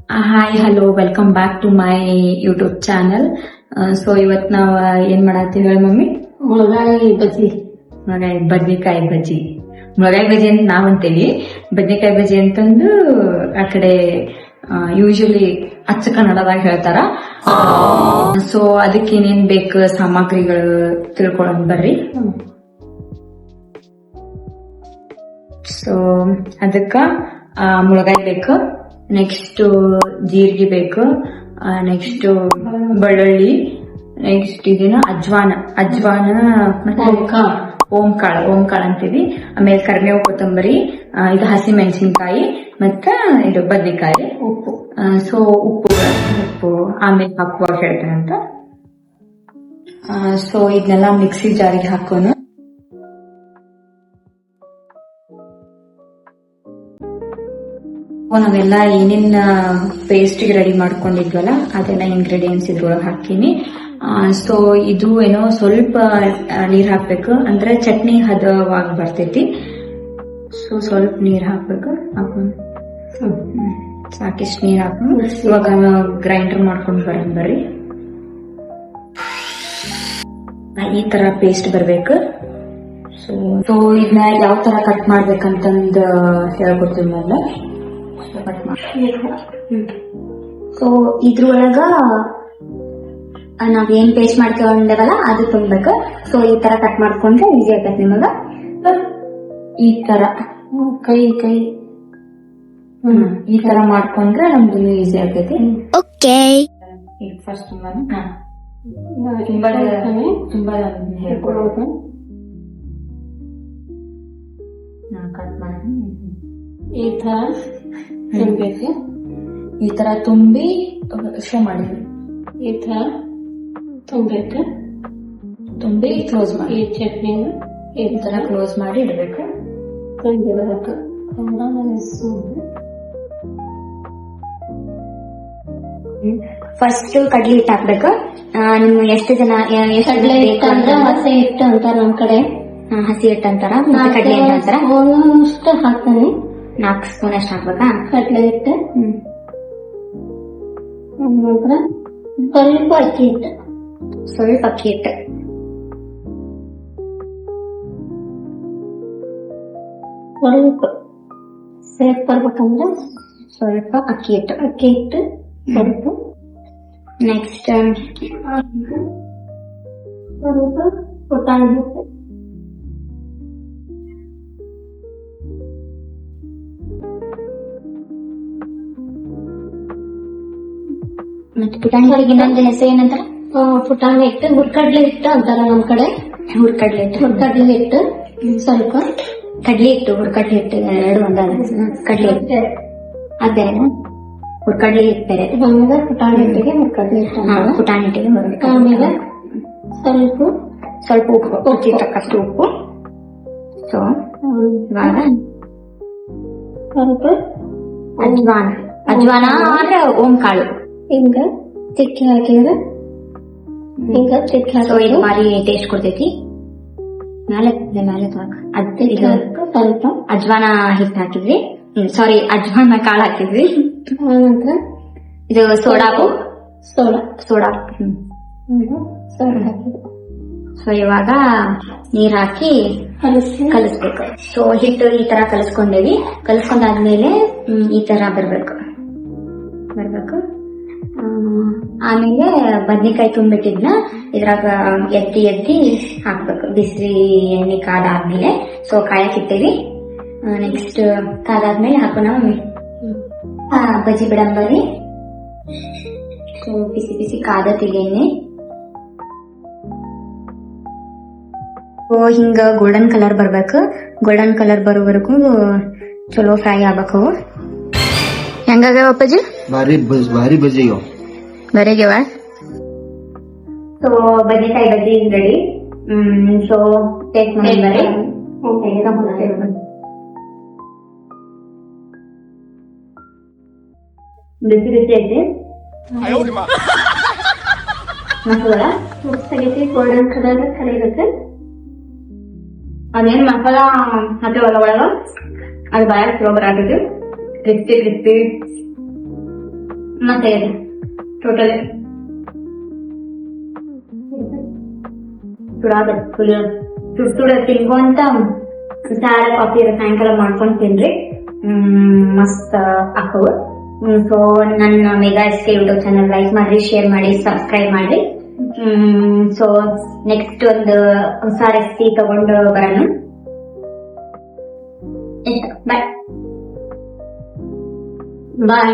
Hi hello welcome back to my YouTube channel. So ಇವತ್ ನಾವ್ ಏನ್ ಮಾಡತ್ತೀವಿ ಹೇಳಿ ಮಮ್ಮಿ? ಮುಳಗಾಯಿ ಬಜ್ಜಿ. ಬದ್ನಿಕಾಯಿ ಬಜ್ಜಿ. ಮುಳಗಾಯಿ ಬಜ್ಜಿ ಅಂತ ನಾವ್ ಅಂತೀವಿ, ಬದ್ನಿಕಾಯಿ ಬಜ್ಜಿ ಅಂತಂದು ಆ ಕಡೆ ಯೂಶಲಿ ಅಚ್ಚ ಕನ್ನಡದಾಗ ಹೇಳ್ತಾರ. ಸೊ ಅದಕ್ಕೆ ಏನೇನ್ ಬೇಕು ಸಾಮಗ್ರಿಗಳು ತಿಳ್ಕೊಳ್ಳೋಣ ಬರ್ರಿ. ಸೊ ಅದಕ್ಕ ಮುಳಗಾಯಿ ಬೇಕು, ನೆಕ್ಸ್ಟ್ ಜೀರಿಗೆ ಬೇಕು, ನೆಕ್ಸ್ಟ್ ಬೆಳ್ಳುಳ್ಳಿ, ನೆಕ್ಸ್ಟ್ ಇದನ್ನ ಅಜ್ವಾನ ಮತ್ತೆ ಓಂಕಾಳ ಅಂತೀವಿ. ಆಮೇಲೆ ಕರಿಬೇವು, ಕೊತ್ತಂಬರಿ, ಇದು ಹಸಿ ಮೆಣಸಿನ್ಕಾಯಿ, ಮತ್ತೆ ಇದು ಬದ್ನಿಕಾಯಿ, ಉಪ್ಪು. ಸೊ ಉಪ್ಪು ಆಮೇಲೆ ಹಾಕುವಾಗ ಹೇಳ್ತೇನೆ ಅಂತ. ಸೊ ಇದನ್ನೆಲ್ಲ ಮಿಕ್ಸಿ ಜಾರಿಗೆ ಹಾಕೋನು. ನಾವೆಲ್ಲ ಏನೇನ್ ಪೇಸ್ಟ್ ರೆಡಿ ಮಾಡ್ಕೊಂಡಿದ್ವಲ್ಲ ಅದೆಲ್ಲ ಇಂಗ್ರೀಡಿಯೆಂಟ್ಸ್ ಇದ್ರೊಳಗೆ ಹಾಕಿನಿ. ಸೊ ಇದು ಏನೋ ಸ್ವಲ್ಪ ನೀರ್ ಹಾಕ್ಬೇಕು, ಅಂದ್ರೆ ಚಟ್ನಿ ಹದವಾಗಿ ಬರ್ತೈತಿ. ಸೊ ಸ್ವಲ್ಪ ನೀರ್ ಹಾಕ್ಬೇಕು, ಸಾಕಿಷ್ಟು ನೀರ್ ಹಾಕೊಂಡು ಇವಾಗ ಗ್ರೈಂಡರ್ ಮಾಡ್ಕೊಂಡು ಬರೋಣ ಬರ್ರಿ. ಈ ತರ ಪೇಸ್ಟ್ ಬರ್ಬೇಕು. ಸೊ ಇದನ್ನ ಯಾವ ತರ ಕಟ್ ಮಾಡ್ಬೇಕಂತಂದು ಹೇಳ್ಕೊಡ್ತೀವಿ ಮೊದಲ. ಸೊ ಇದ್ರೊಳಗ ನಾವೇನ್ ಪೇಸ್ಟ್ ಮಾಡ್ಕೊಂಡೇವಲ್ಲ ಅದು ತುಂಬಬೇಕು. ಸೊ ಈ ತರ ಕಟ್ ಮಾಡ್ಕೊಂಡ್ರೆ ಈಸಿ ಆಗತ್ತೆ ನಿಮಗ. ಈ ತರ ಕೈ ಈ ತರ ಮಾಡ್ಕೊಂಡ್ರೆ ನಮ್ದು ಈಸಿ ಆಗೈತಿ. ಈಗ ಫಸ್ಟ್ ತುಂಬಾ ಹೇಳ್ಕೊಡೋದು ಕಟ್ ಮಾಡಿ ಈ ತರ ತುಂಬಬೇಕು. ಈ ತರ ತುಂಬಿ ಶೋ ಮಾಡಿದ್ವಿ. ಈ ತರ ತುಂಬಬೇಕು, ತುಂಬಿ ಕ್ಲೋಸ್ ಮಾಡಿ ಈ ಚಟ್ನಿನ ಈ ತರ ಕ್ಲೋಸ್ ಮಾಡಿ ಇಡಬೇಕು. ತುಂಬಿರಬೇಕು. ಫಸ್ಟ್ ಕಡ್ಲಿ ಹಿಟ್ಟು ಹಾಕ್ಬೇಕು. ನಿಮ್ಗೆ ಎಷ್ಟು ಜನ ಕಡ್ಲೆ ಹಿಟ್ಟು ಅಂದ್ರೆ ಹಸಿ ಹಿಟ್ಟು ಅಂತಾರ ನಮ್ ಕಡೆ. ಹಸಿ ಹಿಟ್ಟು ಅಂತಾರ, ಕಡ್ಲಿ ಹಿಟ್ಟು ಅಂತಾರ. ಅಷ್ಟು ಹಾಕ್ತಾನೆ. 4 ಸ್ಪೂನ್ ಅಷ್ಟು ಹಾಕ್ಬೇಕಾ ಕಡ್ಲೆ ಹಿಟ್ಟು. ನಂತರ ಸ್ವಲ್ಪ ಅಕ್ಕಿ ಹಿಟ್ಟು. ಸ್ವಲ್ಪ ಅಕ್ಕಿ ಹಿಟ್ಟು. ಸ್ವಲ್ಪ ಸೇಫ್ ಬರ್ಬೇಕಂದ್ರೆ ಸ್ವಲ್ಪ ಅಕ್ಕಿ ಹಿಟ್ಟು. ಸ್ವಲ್ಪ ನೆಕ್ಸ್ಟ್ ಸ್ವಲ್ಪ ಪುಟಾಣಿ ಹಿಟ್ಟು. ಮತ್ತೆ ಪುಟಾಣಿ ಹಿಟ್ಟಿಗೆ ಇನ್ನೊಂದು ಹೆಸರು ಏನಂತಾರ? ಪುಟಾಣಿ ಹಿಟ್ಟು, ಹುರ್ಕಡ್ಲೆ ಹಿಟ್ಟು ಅಂತಾರ ನಮ್ ಕಡೆ. ಹುರ್ಕಡ್ಲೆ ಹಿಟ್ಟು ಸ್ವಲ್ಪ ಕಡ್ಲಿ ಹಿಟ್ಟು, ಹುರ್ಕಡ್ಲೆ ಹಿಟ್ಟು ಎರಡು ಒಂದಾದ. ಕಡ್ಲೆ ಹಿಟ್ಟು ಅದ್ ಬೇರೆ, ಹುರ್ಕಡ್ಲೆ ಹಿಟ್ಟು ಬೇರೆ. ಆಮೇಲೆ ಪುಟಾಣಿ ಹಿಟ್ಟಿಗೆ ಹುರ್ಕಡ್ಲೆ ಹಿಟ್ಟು. ಪುಟಾಣಿ ಹಿಟ್ಟಿಗೆ ಆಮೇಲೆ ಸ್ವಲ್ಪ ಉಪ್ಪು, ತಕ್ಕಷ್ಟು ಉಪ್ಪು. ಸೊ ಇವಾಗ ಸ್ವಲ್ಪ ಅಜ್ವಾನ ಅಂದ್ರೆ ಓಂಕಾಳು ಹಿಂಗ ತಿಕ್ಕಿ ಹಾಕಿದ್ರೆ ಸೊ ಇದು ಭಾರಿ ಟೇಸ್ಟ್ ಕೊಡ್ತೈತಿ. ಮೇಲೆ ಸ್ವಲ್ಪ ಅಜ್ವಾನ ಹಿಟ್ಟು ಹಾಕಿದ್ವಿ, ಸಾರಿ ಅಜ್ವಾನ ಕಾಳು ಹಾಕಿದ್ವಿ. ನಂತರ ಇದು ಸೋಡಾ ಹಾಕಿದ್ವಿ. ಸೊ ಇವಾಗ ನೀರ್ ಹಾಕಿ ಕಲಿಸ್ಬೇಕು. ಸೊ ಹಿಟ್ಟು ಈ ತರ ಕಲಿಸ್ಕೊಂಡೇವಿ. ಕಲಿಸ್ಕೊಂಡಾದ್ಮೇಲೆ ಈ ತರ ಬರ್ಬೇಕು. ಆಮೇಲೆ ಬದ್ನಿಕಾಯಿ ತುಂಬಿಟ್ಟಿದ್ನ ಇದ್ರಾಗ ಎತ್ತಿ ಹಾಕ್ಬೇಕು. ಬಿಸಿ ಎಣ್ಣೆ ಕಾದಾದ್ಮೇಲೆ ಸೊ ಕಾಯಕ್ಕಿಟ್ಟೇವಿ. ನೆಕ್ಸ್ಟ್ ಕಾದಾದ್ಮೇಲೆ ಹಾಕೋಣ ಬಜ್ಜಿ ಬಿಡಂಬರಿ. ಸೊ ಬಿಸಿ ಕಾದತಿಗೆ ಎಣ್ಣೆ ಹಿಂಗ ಗೋಲ್ಡನ್ ಕಲರ್ ಬರ್ಬೇಕು. ಗೋಲ್ಡನ್ ಕಲರ್ ಬರೋವರೆಗೂ ಚಲೋ ಫ್ರೈ ಆಗ್ಬೇಕು. ಹೆಂಗಾಗ್ಯಾವ ಅಪ್ಪಾಜಿ? ಭಾರಿ ಬಜ್ಜಿ ಬರೀಗ್ಯಾವ. ಸೊ ಬದ್ನಿಕಾಯಿ ಬಜ್ಜಿ ರೆಡಿ. ಸೊ ಟೇಸ್ಟ್ ಮಾಡಿ ಬರ್ರಿ. ಬಿಸಿ ಐತಿ. ಮಸಾಲ ಗೋಲ್ಡನ್ ಕಲರ್ ಕರಿಬೇಕು. ಅದೇನ್ ಮಸಾಲ ಹಾಕಿವಲ್ಲ ಒಳಗ ಅದು ಬಾಯಾಗ ಚಲೋ ಬರಾಕೈತಿ. ಕ್ರಿಸ್ಪಿ ಮತ್ತೆ ಟೋಟಲ್ ಸುಡ ತಿನ್ಕೊಂತ ಸಾರ ಕಾಫಿ ಸಾಯಂಕಾಲ ಮಾಡ್ಕೊಂಡ್ ತಿನ್ರಿ. ಮಸ್ತ್ ಹಾಕವು. ಸೊ ನನ್ನ mega SK YouTube channel like ಮಾಡ್ರಿ, ಶೇರ್ ಮಾಡಿ, ಸಬ್ಸ್ಕ್ರೈಬ್ ಮಾಡ್ರಿ. ಸೊ ನೆಕ್ಸ್ಟ್ ಒಂದು ಹೊಸ ರೆಸಿಪಿ ತಗೊಂಡು ಬರೋಣ. ಬಾಯ್ ಬಾಯ್.